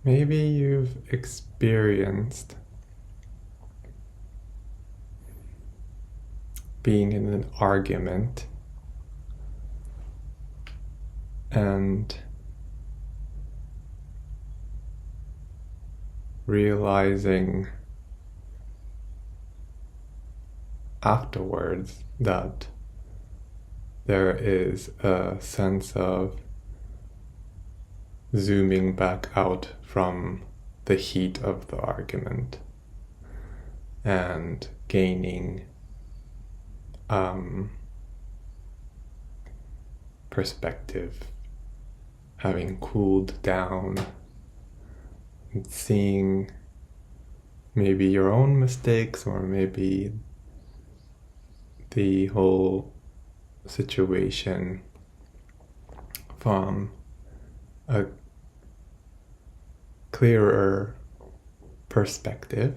Maybe you've experienced being in an argument and realizing afterwards that there is a sense of zooming back out from the heat of the argument and gaining perspective, having cooled down, and seeing maybe your own mistakes or maybe the whole situation from a clearer perspective.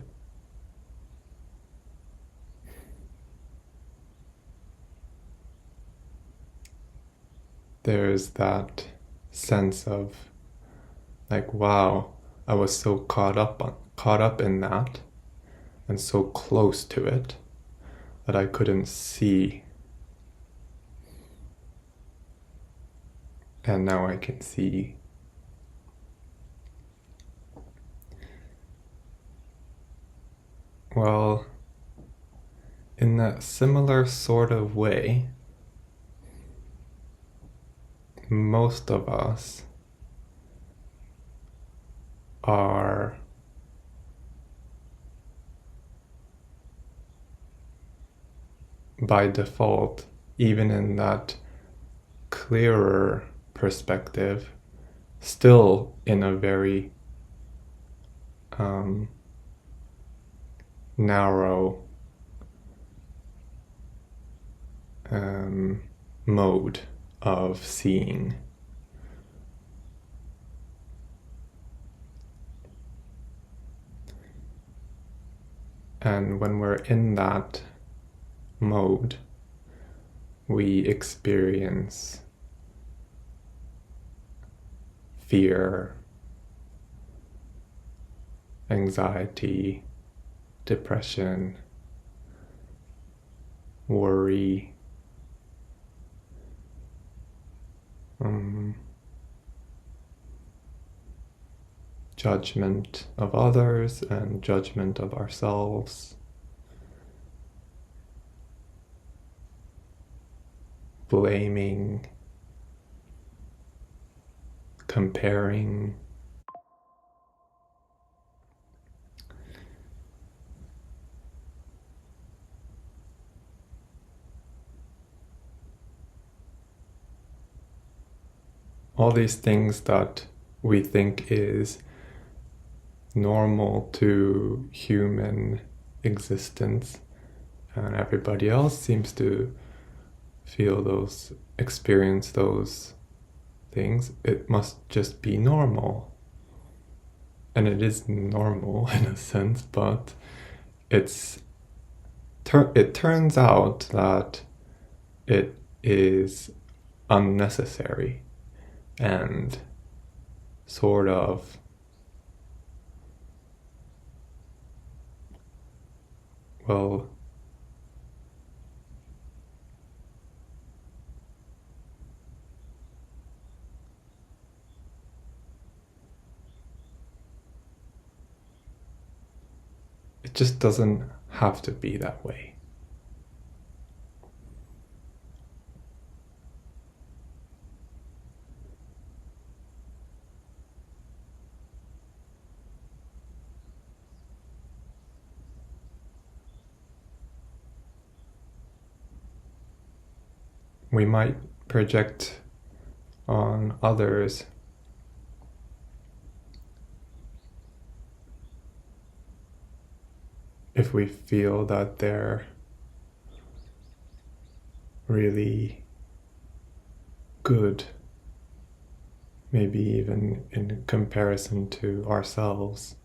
There's that sense of like, wow, I was so caught up in that and so close to it that I couldn't see, and now I can see. Well, in that similar sort of way, most of us are by default, even in that clearer perspective, still in a very narrow mode of seeing. And when we're in that mode, we experience fear, anxiety, depression, worry, judgment of others and judgment of ourselves, blaming, comparing. All these things that we think is normal to human existence, and everybody else seems to experience those things. It must just be normal. And it is normal in a sense, but it turns out that it is unnecessary and sort of it just doesn't have to be that way. We might project on others if we feel that they're really good, maybe even in comparison to ourselves,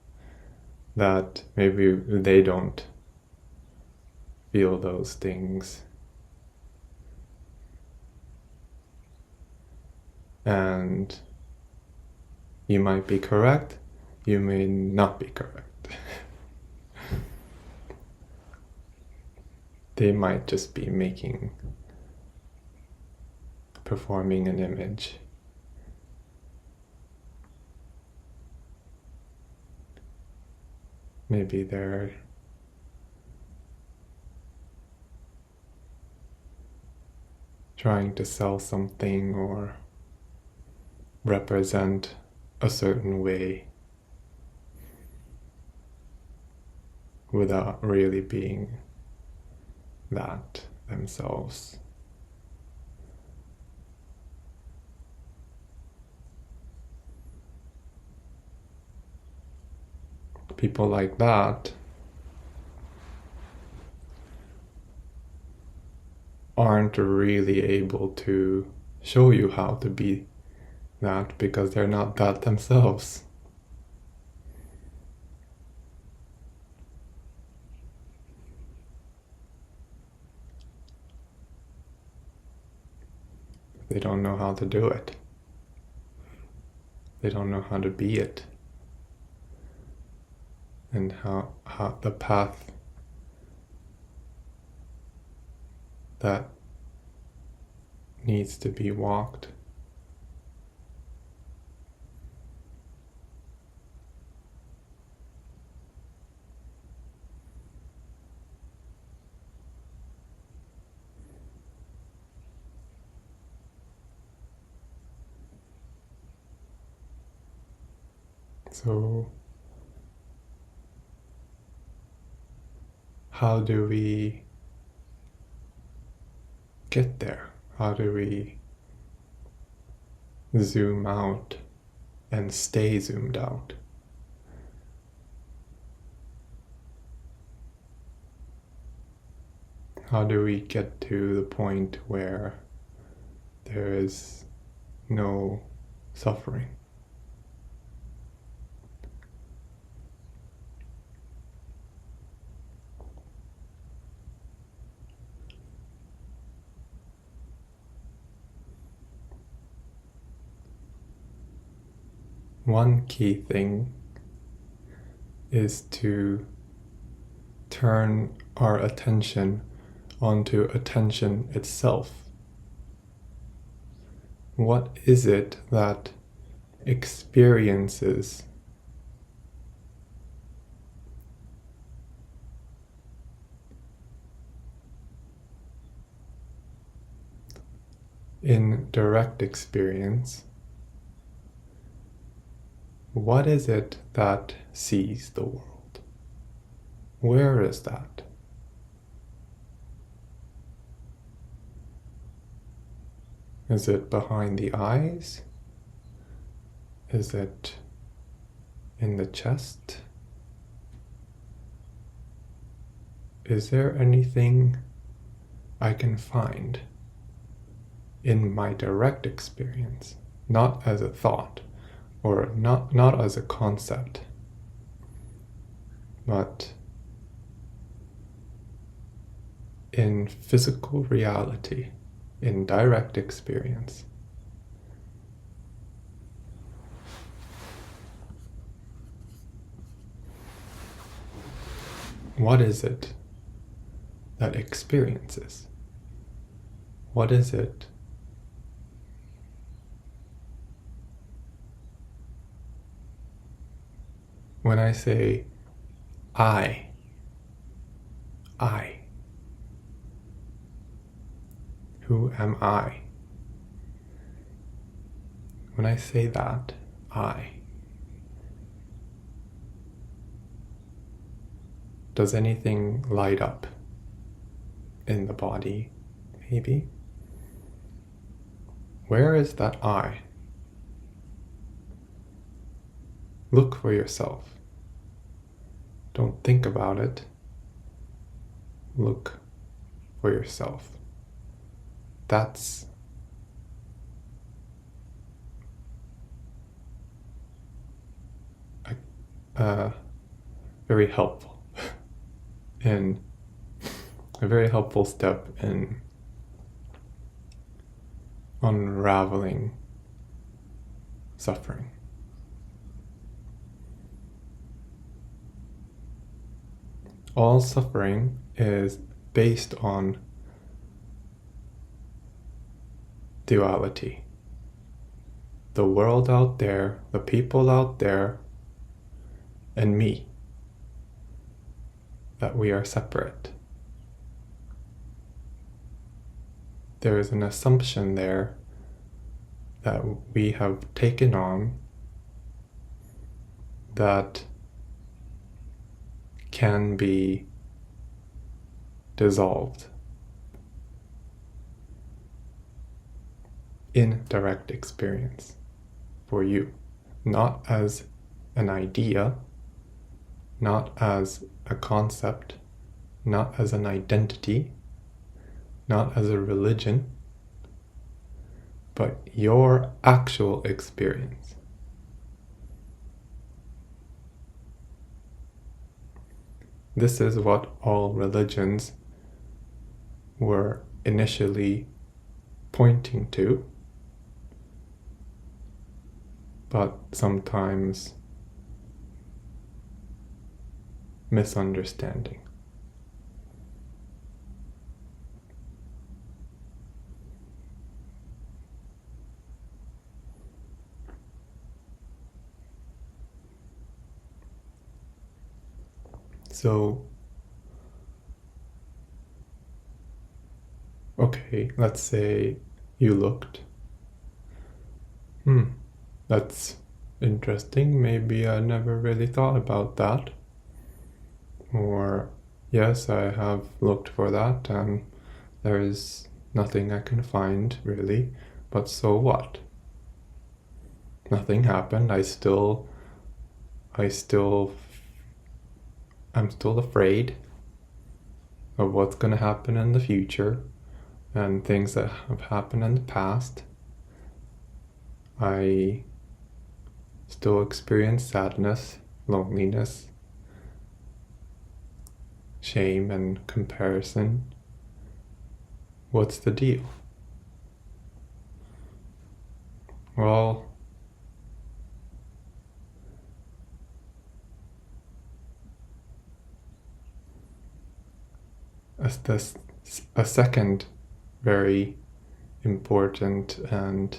that maybe they don't feel those things. And you might be correct, you may not be correct. They might just be performing an image. Maybe they're trying to sell something or represent a certain way without really being that themselves. People like that aren't really able to show you how to be that because they're not that themselves. They don't know how to do it. They don't know how to be it. And how the path that needs to be walked. So, how do we get there? How do we zoom out and stay zoomed out? How do we get to the point where there is no suffering? One key thing is to turn our attention onto attention itself. What is it that experiences in direct experience? What is it that sees the world? Where is that? Is it behind the eyes? Is it in the chest? Is there anything I can find in my direct experience, not as a thought, or not as a concept, but in physical reality, in direct experience? What is it that experiences? What is it when I say I? Who am I? When I say that, does anything light up in the body? Maybe. Where is that I? Look for yourself. Don't think about it. Look for yourself. That's very helpful and a very helpful step in unraveling suffering. all suffering is based on duality. The world out there, the people out there, and me. That we are separate. There is an assumption there that we have taken on that can be dissolved in direct experience for you, not as an idea, not as a concept, not as an identity, not as a religion, but your actual experience. This is what all religions were initially pointing to, but sometimes misunderstanding. So, okay, let's say you looked. That's interesting. Maybe I never really thought about that. Or, yes, I have looked for that and there is nothing I can find really. But so what? Nothing happened. I'm still afraid of what's going to happen in the future and things that have happened in the past. I still experience sadness, loneliness, shame, and comparison. What's the deal? Well, a second very important and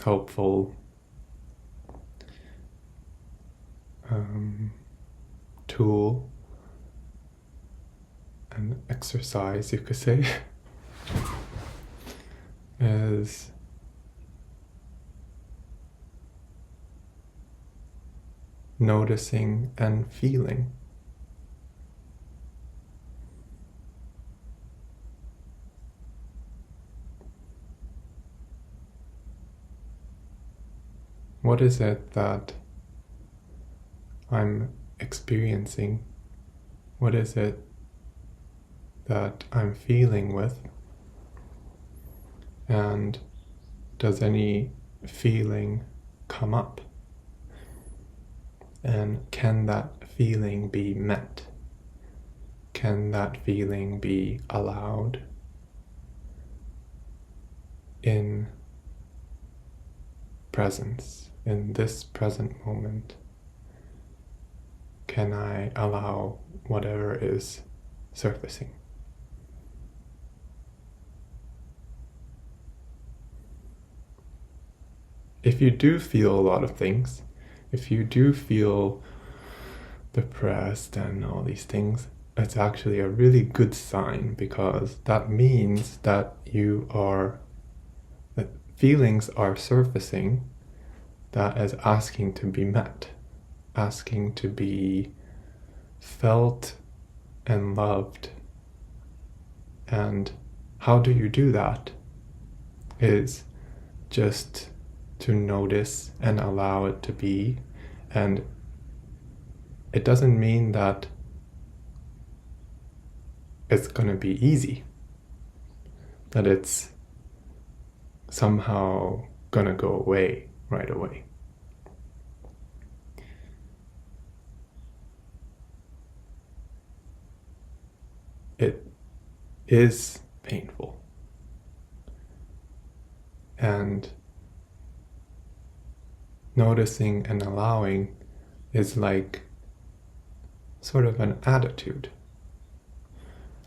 helpful tool and exercise, you could say, is noticing and feeling. What is it that I'm experiencing? What is it that I'm feeling with? And does any feeling come up? And can that feeling be met? Can that feeling be allowed in presence, in this present moment? Can I allow whatever is surfacing? If you do feel a lot of things, if you do feel depressed and all these things, it's actually a really good sign, because that means that that feelings are surfacing that is asking to be met, asking to be felt and loved. And how do you do that? Is just to notice and allow it to be. And it doesn't mean that it's going to be easy, that it's somehow going to go away right away. It is painful. noticing and allowing is like sort of an attitude.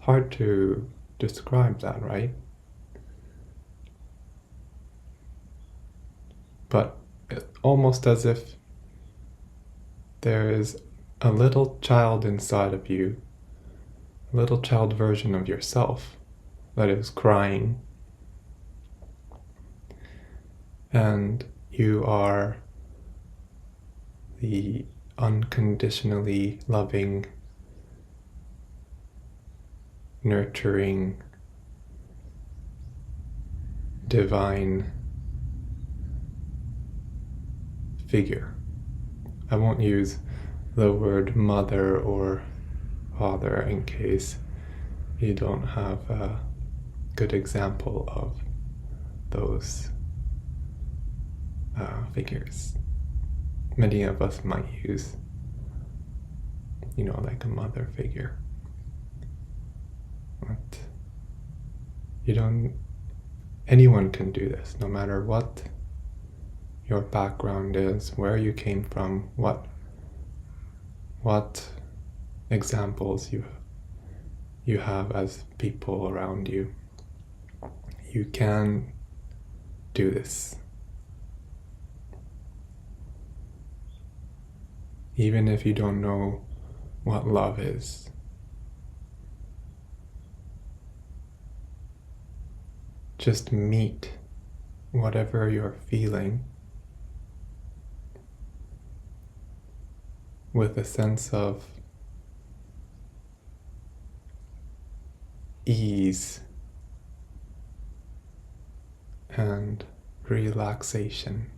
Hard to describe that, right? But almost as if there is a little child inside of you, a little child version of yourself that is crying, and you are the unconditionally loving, nurturing, divine figure. I won't use the word mother or father in case you don't have a good example of those figures. Many of us might use, like a mother figure. But anyone can do this, no matter what your background is, where you came from, what examples you have as people around you. You can do this. Even if you don't know what love is. Just meet whatever you're feeling with a sense of ease and relaxation.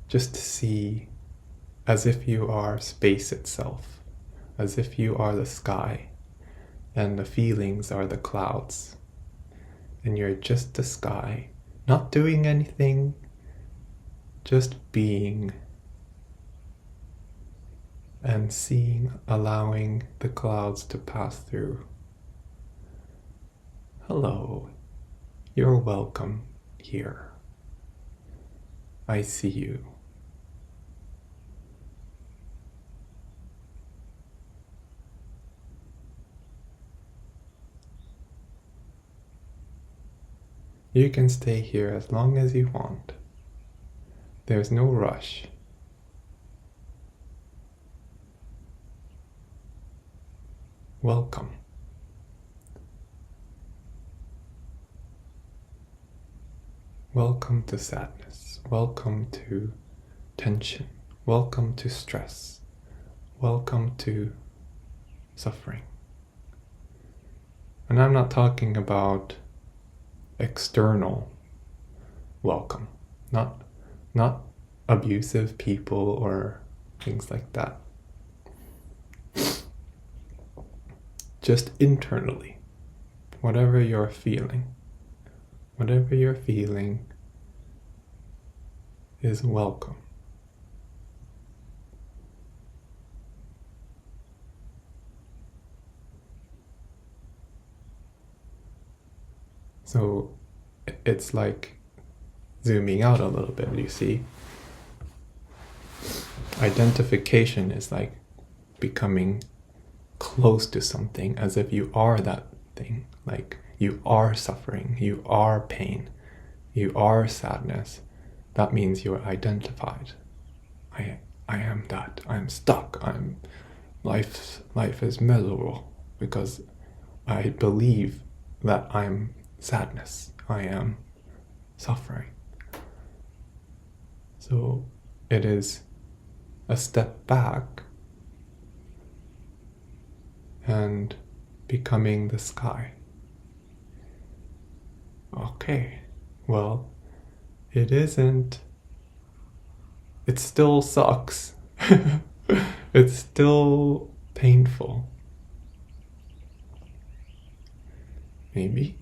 Just see as if you are space itself, as if you are the sky, and the feelings are the clouds, and you're just the sky, not doing anything, just being, and seeing, allowing the clouds to pass through. Hello, you're welcome here. I see you. You can stay here as long as you want. There's no rush. Welcome. Welcome to sadness. Welcome to tension. Welcome to stress. Welcome to suffering. And I'm not talking about external welcome, not abusive people or things like that. Just internally, whatever you're feeling is welcome. So it's like zooming out a little bit, you see. Identification is like becoming close to something, as if you are that thing. Like you are suffering, you are pain, you are sadness. That means you're identified. I am that. I'm stuck. Life is miserable because I believe that I'm sadness. I am suffering. So it is a step back and becoming the sky. Okay, well, it isn't. It still sucks. It's still painful. Maybe.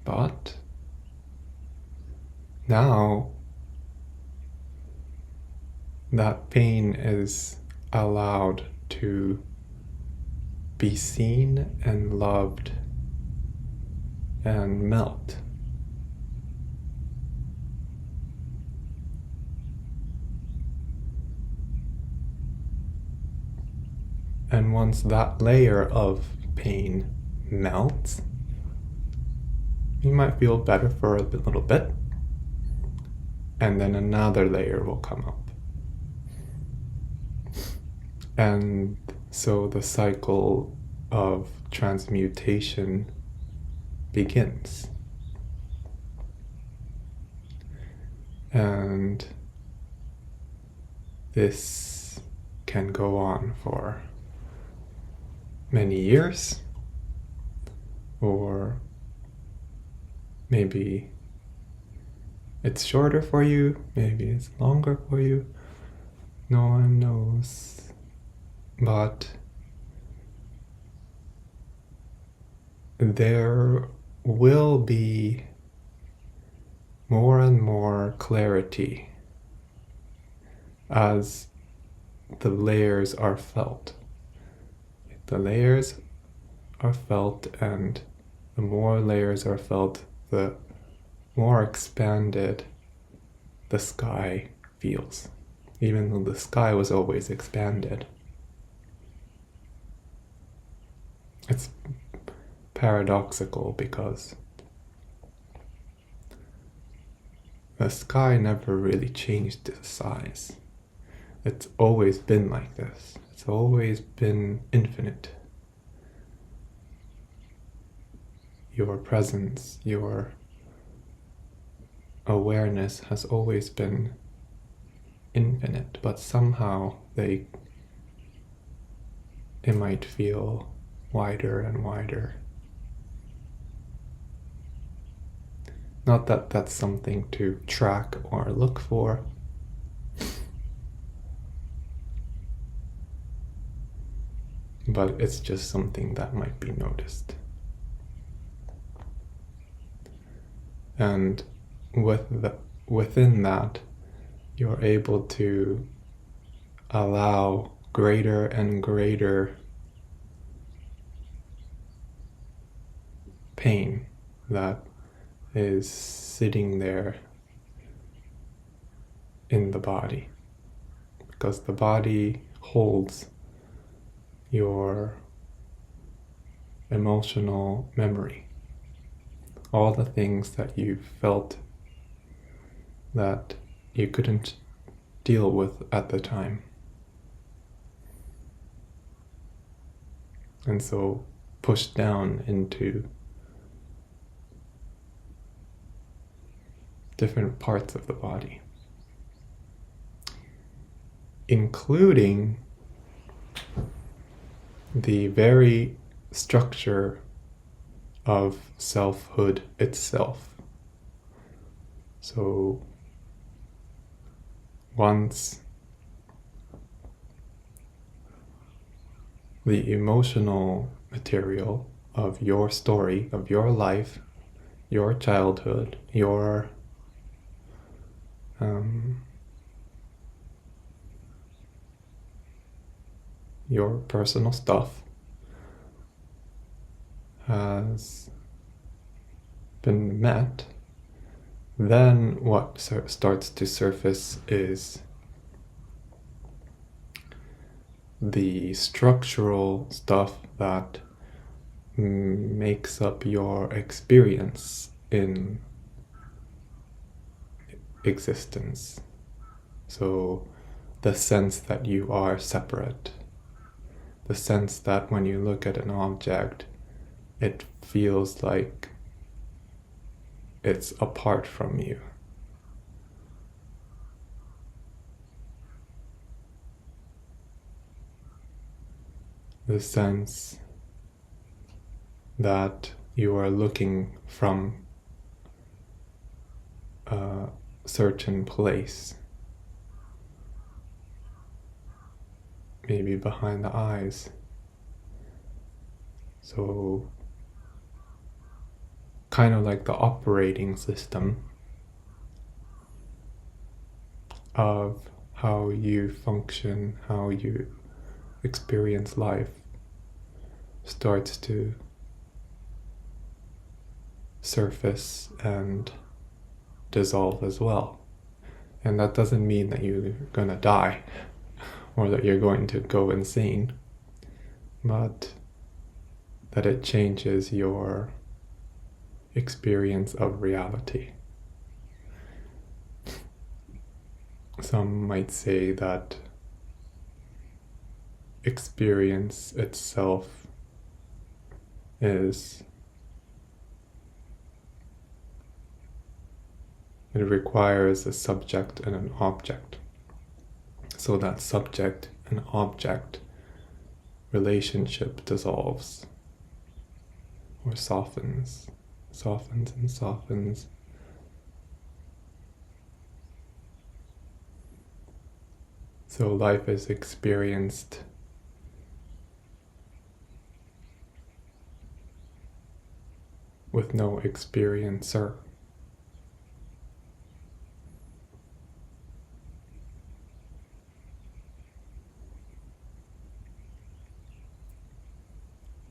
But now that pain is allowed to be seen and loved and melt. And once that layer of pain melts, you might feel better for a little bit, and then another layer will come up. And so the cycle of transmutation begins. And this can go on for many years, or maybe it's shorter for you, maybe it's longer for you. No one knows. But there will be more and more clarity as the layers are felt. The layers are felt, and the more layers are felt, the more expanded the sky feels, even though the sky was always expanded. It's paradoxical because the sky never really changed its size. It's always been like this. It's always been infinite. Your presence, your awareness has always been infinite, but somehow it might feel wider and wider. Not that that's something to track or look for, but it's just something that might be noticed. And within that, you're able to allow greater and greater pain that is sitting there in the body, because the body holds your emotional memory, all the things that you felt that you couldn't deal with at the time. And so pushed down into different parts of the body, including the very structure of selfhood itself. So once the emotional material of your story, of your life, your childhood, your personal stuff has been met, then what starts to surface is the structural stuff that makes up your experience in existence. So the sense that you are separate, the sense that when you look at an object, it feels like it's apart from you. The sense that you are looking from a certain place, maybe behind the eyes. So kind of like the operating system of how you function, how you experience life starts to surface and dissolve as well. And that doesn't mean that you're gonna die or that you're going to go insane. but that it changes your experience of reality. Some might say that experience itself it requires a subject and an object. So that subject and object relationship dissolves or softens and softens. So life is experienced with no experiencer.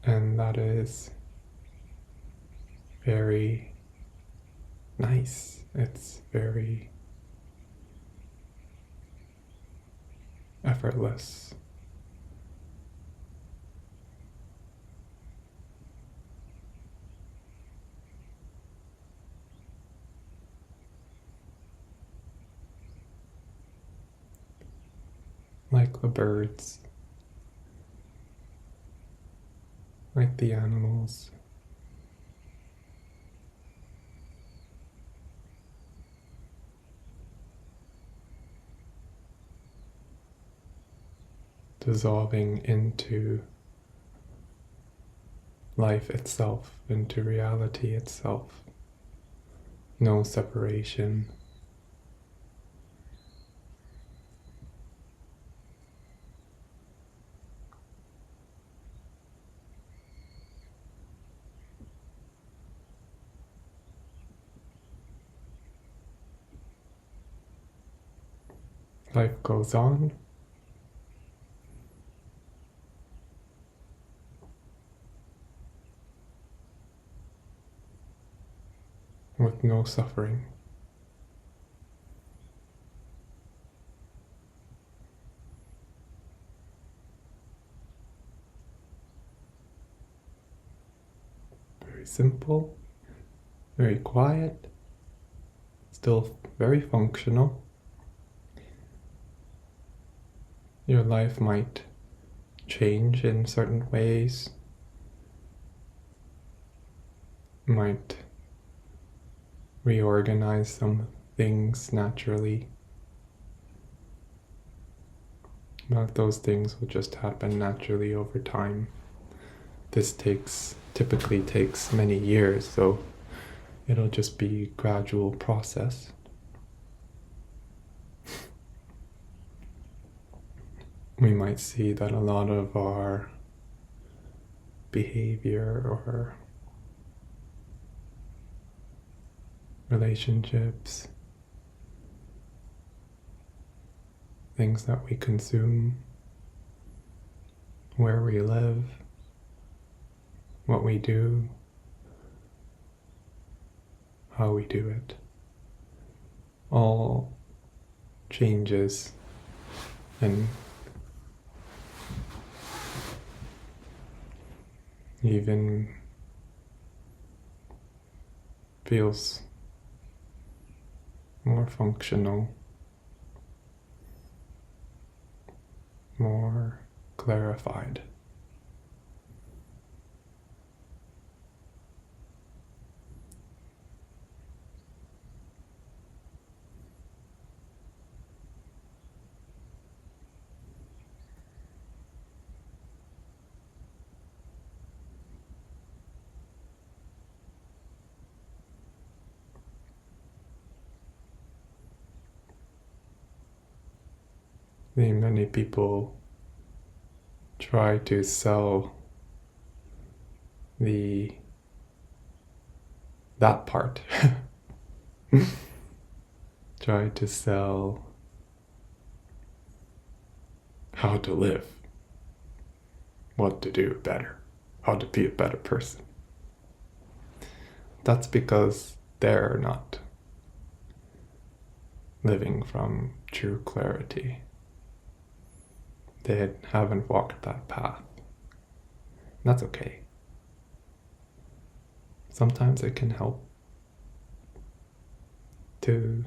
And that is very nice. It's very effortless. Like the birds, like the animals. Dissolving into life itself, into reality itself. No separation. Life goes on. With no suffering. Very simple, very quiet, still very functional. Your life might change in certain ways, might reorganize some things naturally, but those things will just happen naturally over time. This typically takes many years, so it'll just be a gradual process. We might see that a lot of our behavior or relationships, things that we consume, where we live, what we do, how we do it, all changes and even feels more functional, more clarified. Many people try to sell that part. Try to sell how to live, what to do better, how to be a better person. That's because they're not living from true clarity. They haven't walked that path. That's okay. Sometimes it can help to,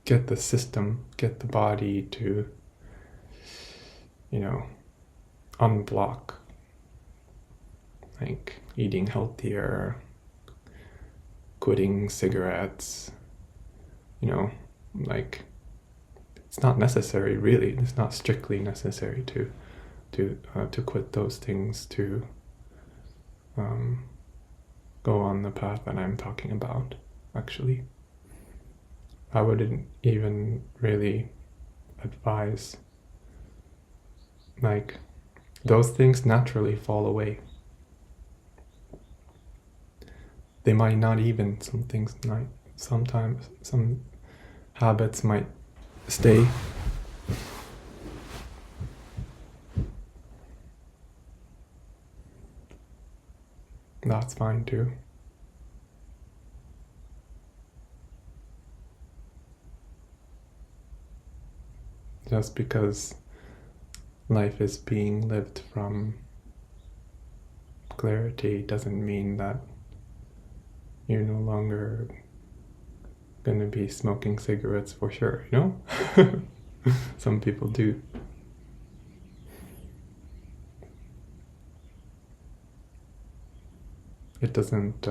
get the system, get the body to, unblock, like eating healthier, quitting cigarettes, like it's not necessary really. It's not strictly necessary to quit those things to go on the path that I'm talking about, actually. I wouldn't even really advise, like, those things naturally fall away. They might not even, sometimes some habits might stay. That's fine too. Just because life is being lived from clarity doesn't mean that you're no longer going to be smoking cigarettes for sure, Some people do. It doesn't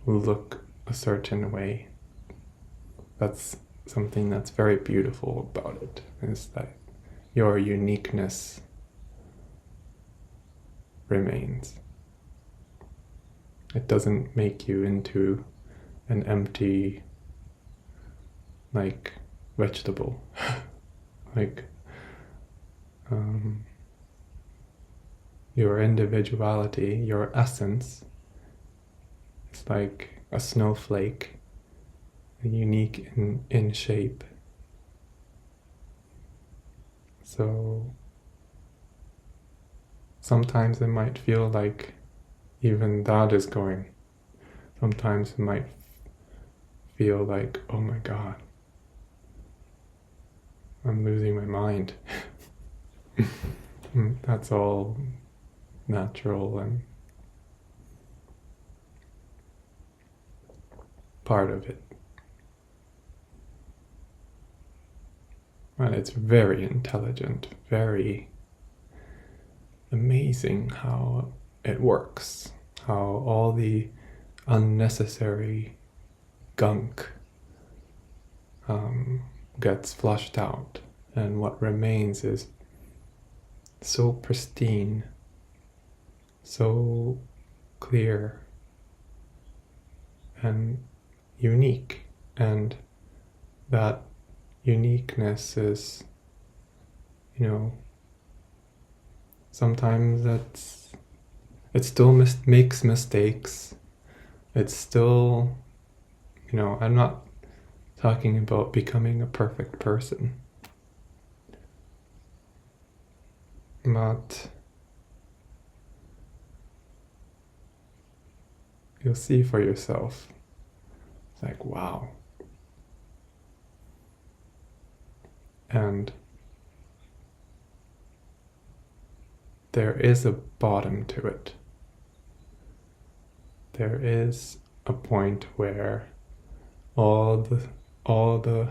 look a certain way. That's something that's very beautiful about it, is that your uniqueness remains. It doesn't make you into an empty, like, vegetable. Your individuality, your essence, is like a snowflake, unique in shape. So sometimes it might feel like even that is going. Sometimes it might feel like, oh my God, I'm losing my mind. That's all natural and part of it. And it's very intelligent, very amazing how it works, how all the unnecessary gunk gets flushed out, and what remains is so pristine, so clear and unique, and that uniqueness is, sometimes it still makes mistakes. It's still, I'm not talking about becoming a perfect person, but you'll see for yourself. It's like, wow. And there is a bottom to it. There is a point where all the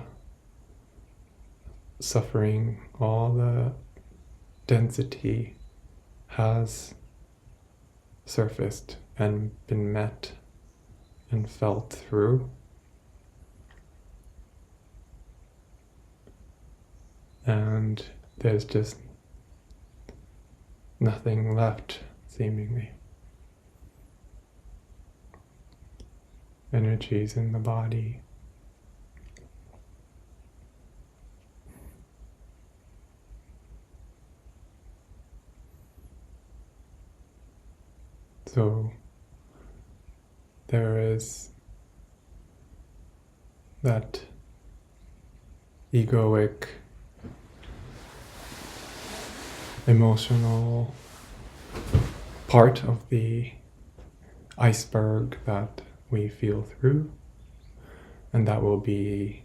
suffering, all the density has surfaced and been met and felt through. And there's just nothing left, seemingly. Energies in the body. So there is that egoic, emotional part of the iceberg that we feel through, And that will be,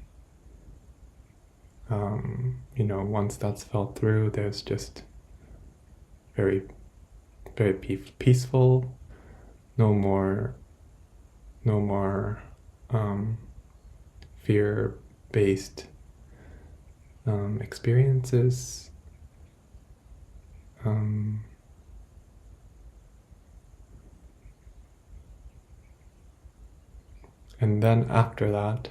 once that's felt through, there's just very, very peaceful, no more fear-based experiences. And then after that,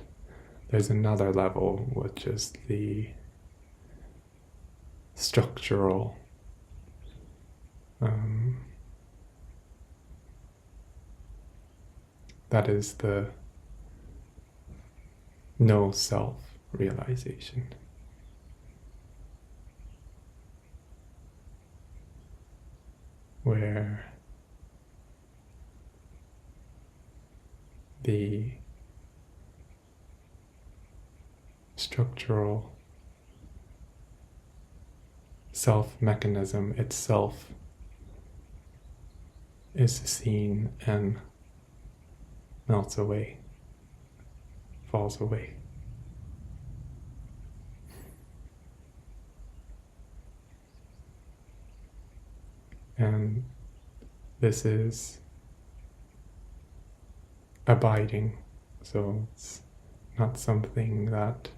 there's another level, which is the structural that is the no self-realization. Where the structural self-mechanism itself is seen and melts away, falls away. And this is abiding, so it's not something that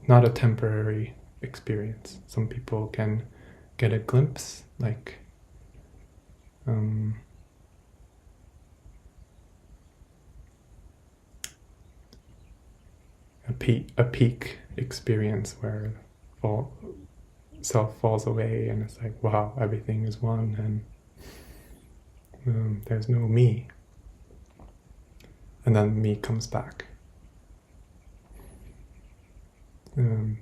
not a temporary experience. Some people can get a glimpse, like a peak experience where self falls away and it's like, wow, everything is one, and there's no me. And then me comes back. When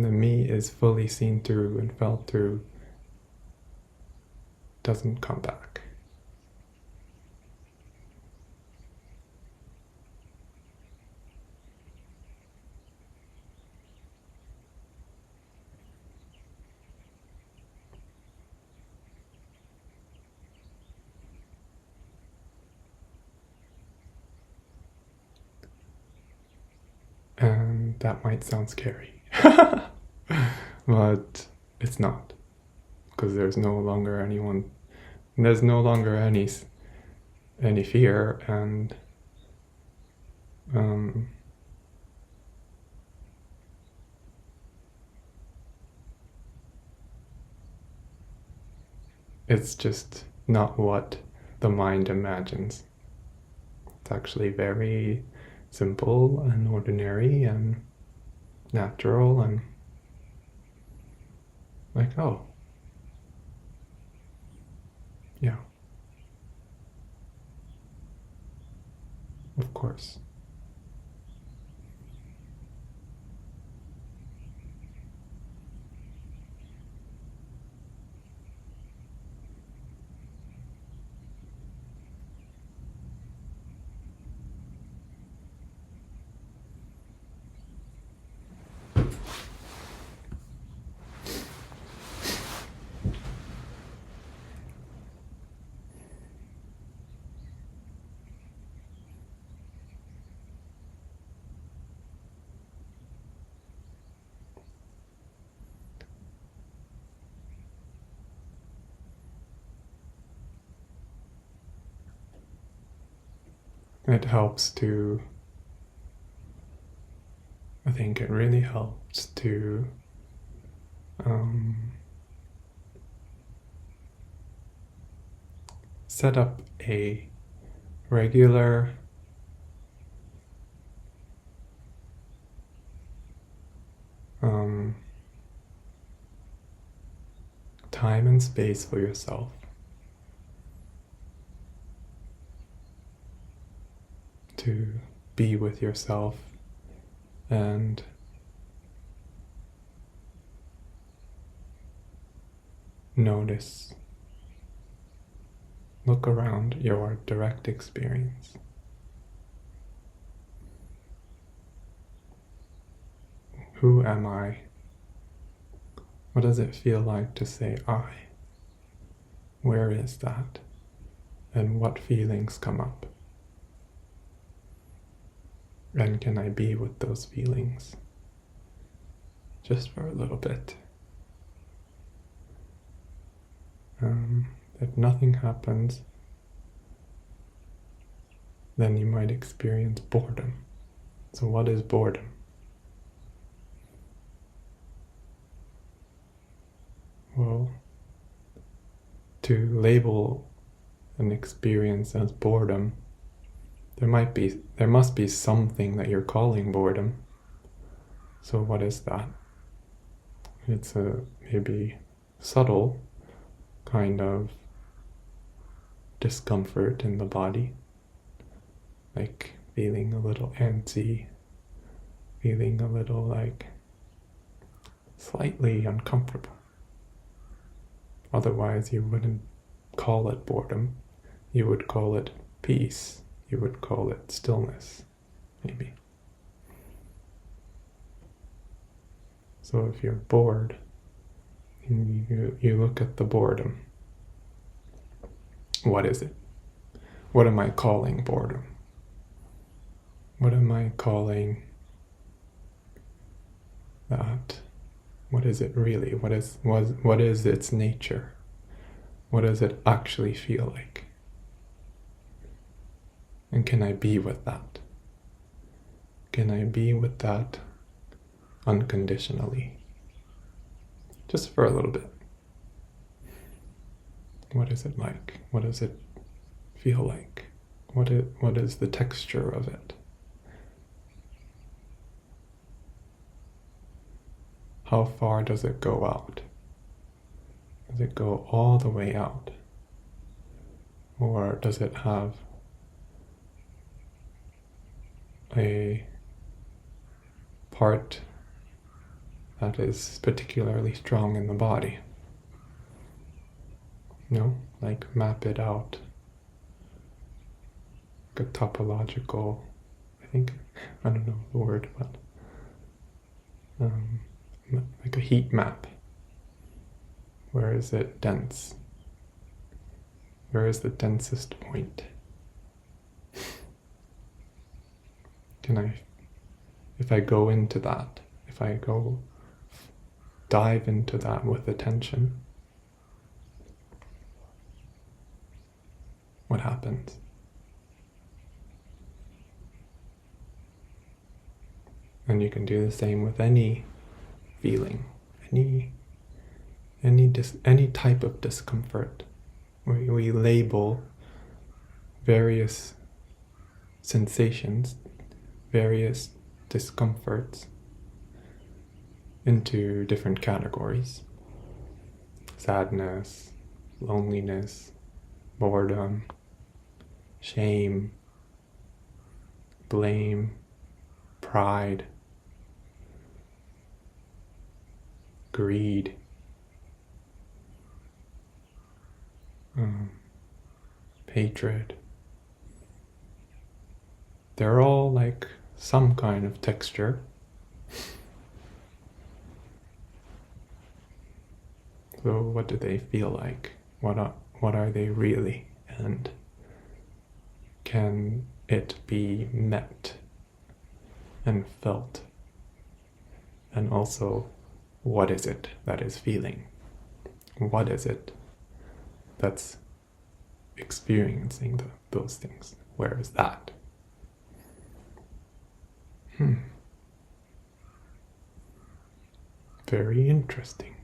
the me is fully seen through and felt through, doesn't come back. And that might sound scary, but it's not, because there's no longer any fear, and it's just not what the mind imagines. It's actually very simple and ordinary and natural, and like, oh, yeah, of course. It helps to, I think it really helps to set up a regular time and space for yourself to be with yourself and notice, look around your direct experience. Who am I? What does it feel like to say I? Where is that? And what feelings come up? And can I be with those feelings? Just for a little bit. If nothing happens, then you might experience boredom. So what is boredom? Well, to label an experience as boredom, there must be something that you're calling boredom. So what is that? It's a maybe subtle kind of discomfort in the body, like feeling a little antsy, feeling a little like slightly uncomfortable. Otherwise you wouldn't call it boredom. You would call it peace. You would call it stillness, maybe. So if you're bored, and you look at the boredom, what is it? What am I calling boredom? What am I calling that? What is it really? What is its nature? What does it actually feel like? And can I be with that? Can I be with that unconditionally? Just for a little bit. What is it like? What does it feel like? What is the texture of it? How far does it go out? Does it go all the way out? Or does it have a part that is particularly strong in the body? No? Like map it out. Like a topological, I don't know the word, but like a heat map. Where is it dense? Where is the densest point? If I go into that, if I go dive into that with attention, what happens? And you can do the same with any feeling, any type of discomfort. We label various sensations, various discomforts into different categories. Sadness, loneliness, boredom, shame, blame, pride, greed, hatred. They're all like some kind of texture. So what do they feel like? What are they really? And can it be met and felt? And also, what is it that is feeling? What is it that's experiencing those things? Where is that? Very interesting.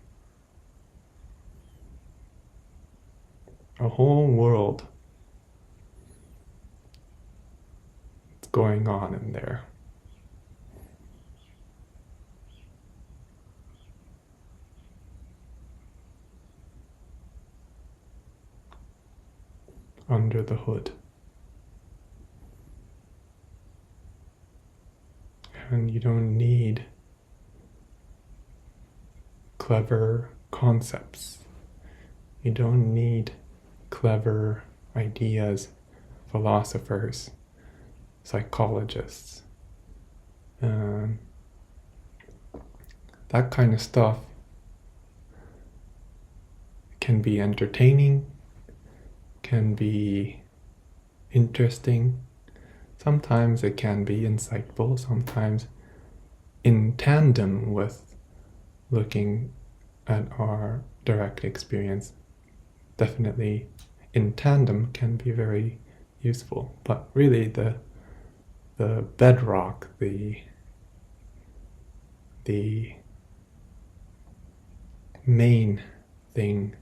A whole world is going on in there. Under the hood. And you don't need clever concepts. You don't need clever ideas, philosophers, psychologists. That kind of stuff can be entertaining, can be interesting. Sometimes it can be insightful, sometimes in tandem with looking at our direct experience. Definitely in tandem can be very useful, but really the bedrock, the main thing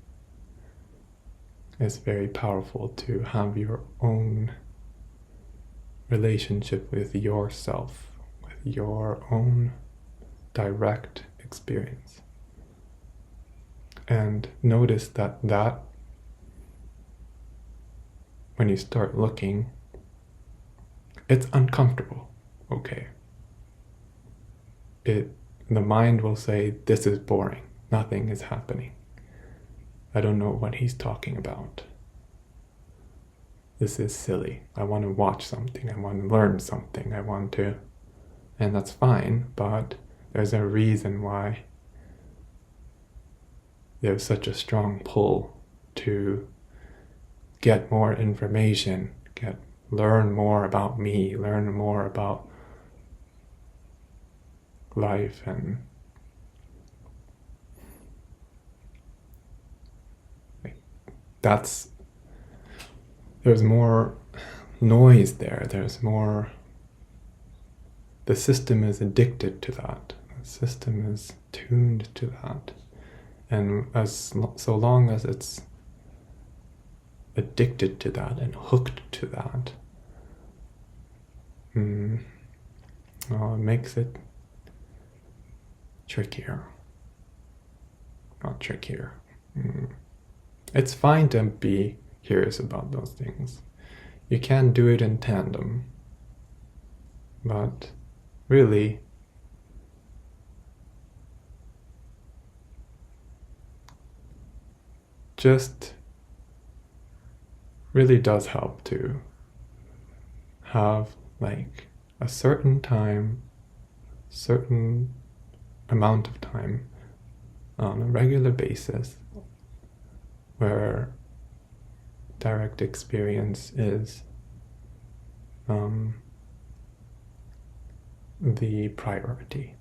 is very powerful, to have your own relationship with yourself, with your own direct experience. And notice that when you start looking, it's uncomfortable, okay? The mind will say, this is boring, nothing is happening. I don't know what he's talking about. This is silly. I want to watch something, I want to learn something, and that's fine, but there's a reason why there's such a strong pull to get more information, learn more about me, learn more about life, and there's more noise there, the system is addicted to that, the system is tuned to that, and so long as it's addicted to that and hooked to that, it makes it trickier. Not trickier. It's fine to be curious about those things. You can do it in tandem, but really, just really does help to have like a certain amount of time on a regular basis where direct experience is the priority.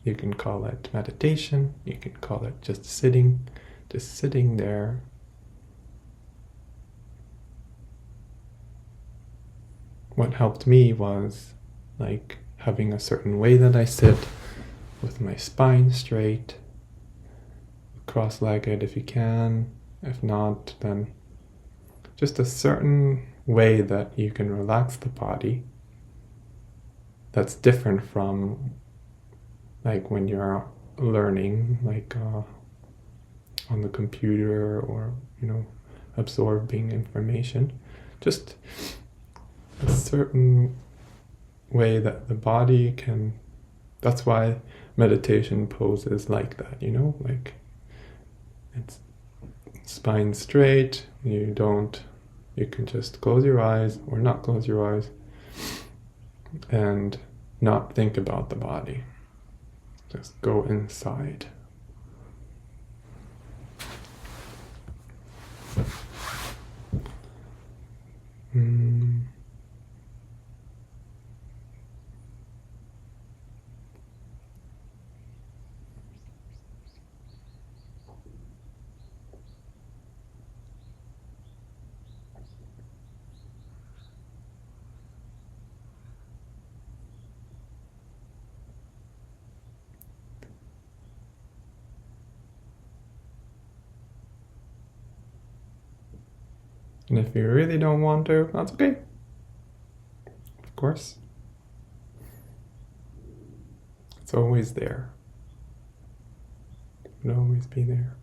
You can call it meditation, you can call it just sitting there. What helped me was like having a certain way that I sit, with my spine straight, cross-legged if you can. If not, then just a certain way that you can relax the body that's different from like when you're learning, like on the computer, or absorbing information. Just a certain way that the body can. That's why meditation poses like that, like it's spine straight. You can just close your eyes or not close your eyes and not think about the body. Just go inside. And if you really don't want to, that's okay. Of course. It's always there. It'll always be there.